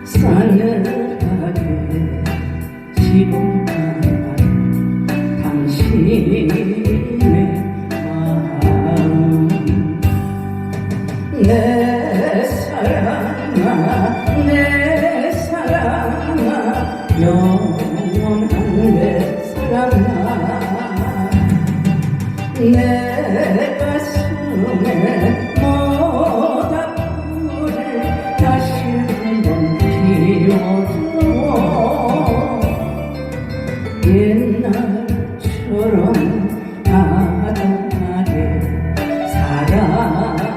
싸늘하게 시공한 당신의 마음 내 사랑아 영원한 내 사랑아 내 가슴에 모닥불을 다시 한번 피워줘 옛날처럼 아담하게 사랑해줘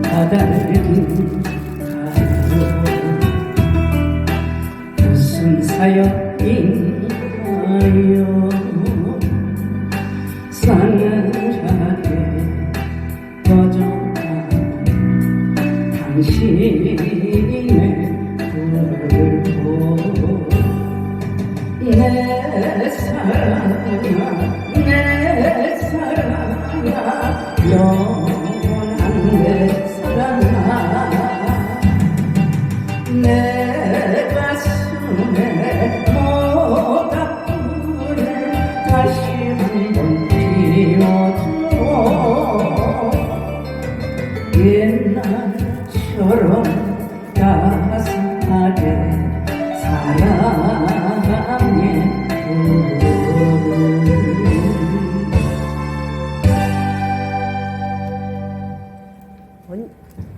바닥은 가요 무슨 사연인가요 싸늘하게 꺼져간 당신의 불고 내 사랑아 영원한 내 사랑아 내 가슴에 모닥불을 다시 한번 피워줘 옛날처럼 따스한